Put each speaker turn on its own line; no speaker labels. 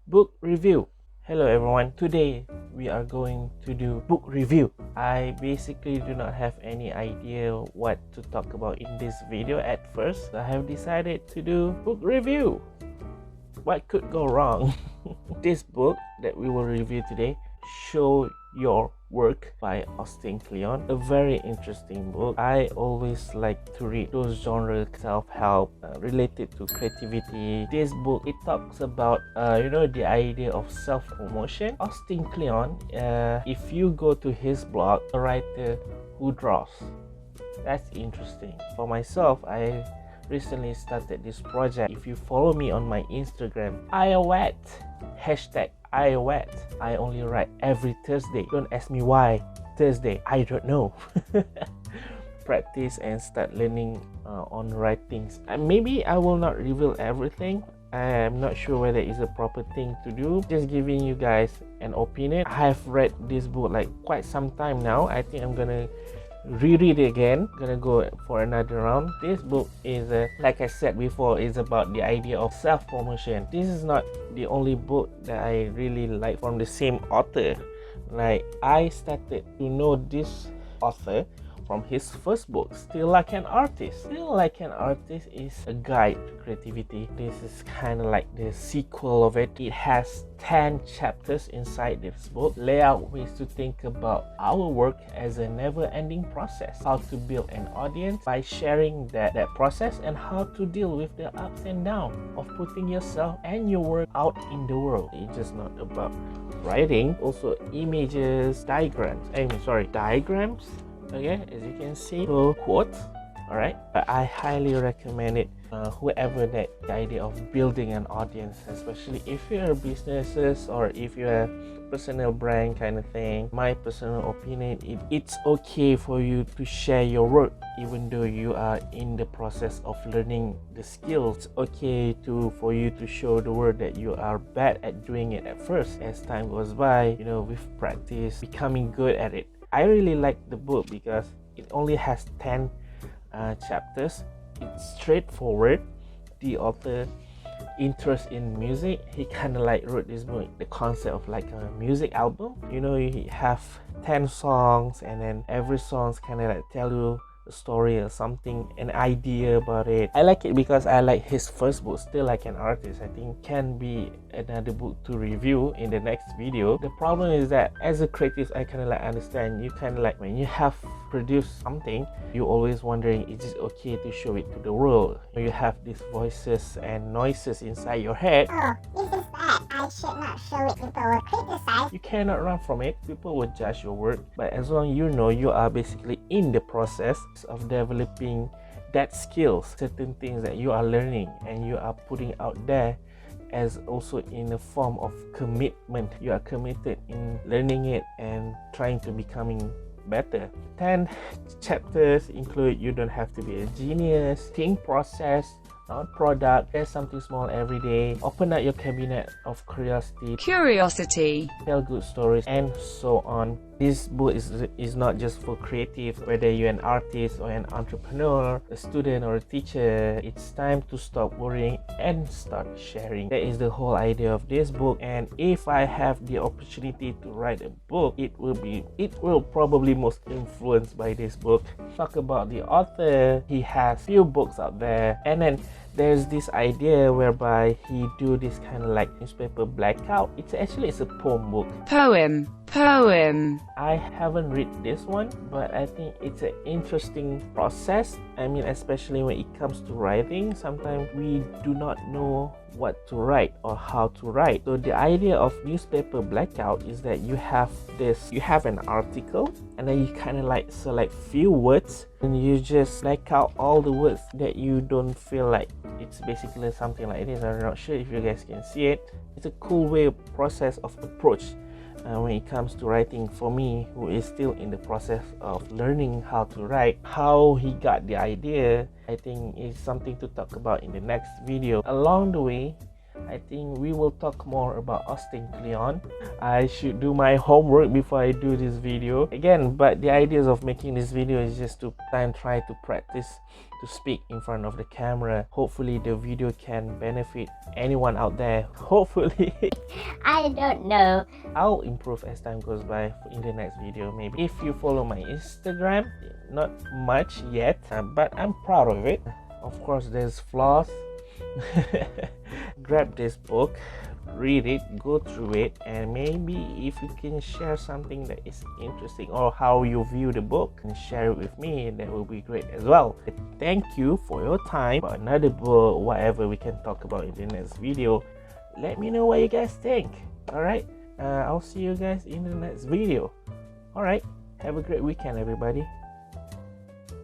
Book review. Hello everyone, today we are going to do book review. I basically do not have any idea what to talk about in this video at first. I have decided to do book review. What could go wrong? This book that we will review today, Show Your Work by Austin Kleon. A very interesting book. I always like to read those genres, self-help, related to creativity. This book, it talks about the idea of self-promotion. Austin Kleon, if you go to his blog, a writer who draws. That's interesting. For myself, I recently started this project. If you follow me on my Instagram, #IWat, I only write every Thursday. Don't ask me why Thursday, I don't know. Practice and start learning on writings. Maybe I will not reveal everything. I'm not sure whether it's a proper thing to do. Just giving you guys an opinion. I have read this book like quite some time now. I think I'm gonna reread it again. Gonna go for another round. This book is like I said before, is about the idea of self-promotion. This is not the only book that I really like from the same author. Like, I started to know this author from his first book, Still Like an Artist. Still Like an Artist is a guide to creativity. This is kind of like the sequel of it. It has 10 chapters inside this book. Lay out ways to think about our work as a never-ending process. How to build an audience by sharing that process, and how to deal with the ups and downs of putting yourself and your work out in the world. It's just not about writing. Also images, diagrams. Okay, as you can see, so quotes. Alright, I highly recommend it. Whoever that the idea of building an audience, especially if you're businesses or if you're a personal brand kind of thing. My personal opinion, it's okay for you to share your work even though you are in the process of learning the skills. It's okay for you to show the world that you are bad at doing it at first. As time goes by, with practice, becoming good at it. I really like the book because it only has 10 chapters. It's straightforward. The author interest in music, he kind of like wrote this book, the concept of like a music album. You have 10 songs, and then every song's kind of like tell you a story or something, an idea about it. I like it because I like his first book, Still Like an Artist. I think can be another book to review in the next video. The problem is that as a creative, I kind of like understand, you kind of like when you have produced something, you always wondering, is it okay to show it to the world? You have these voices and noises inside your head.
Oh, this is bad. I should not show it. People will criticize.
You cannot run from it. People will judge your work. But as long as you are basically in the process of developing that skills, certain things that you are learning and you are putting out there as also in a form of commitment. You are committed in learning it and trying to becoming better. 10 chapters include you don't have to be a genius, think process, not product. There's something small every day. Open up your cabinet of curiosity, tell good stories, and so on. This book is not just for creative, whether you're an artist or an entrepreneur, a student or a teacher. It's time to stop worrying and start sharing. That is the whole idea of this book. And if I have the opportunity to write a book, it will probably most influenced by this book. Talk about the author. He has few books out there, and then there's this idea whereby he do this kind of like newspaper Blackout. It's a poem book. Poem. I haven't read this one, but I think it's an interesting process. I mean, especially when it comes to writing, sometimes we do not know what to write or how to write. So the idea of newspaper Blackout is that you have an article, and then you kind of like select few words, and you just black out all the words that you don't feel like. It's basically something like this. I'm not sure if you guys can see it. It's a cool process of approach when it comes to writing for me, who is still in the process of learning how to write. How he got the idea, I think, is something to talk about in the next video. Along the way, I think we will talk more about Austin Kleon. I should do my homework before I do this video again, but the ideas of making this video is just to try to practice to speak in front of the camera. Hopefully the video can benefit anyone out there. Hopefully.
I don't know.
I'll improve as time goes by in the next video maybe. If you follow my Instagram, not much yet, but I'm proud of it. Of course there's flaws. Grab this book, read it, go through it, and maybe if you can share something that is interesting or how you view the book and share it with me, that will be great as well. Thank you for your time. About another book, whatever we can talk about in the next video, let me know what you guys think. Alright, I'll see you guys in the next video. Alright, have a great weekend everybody.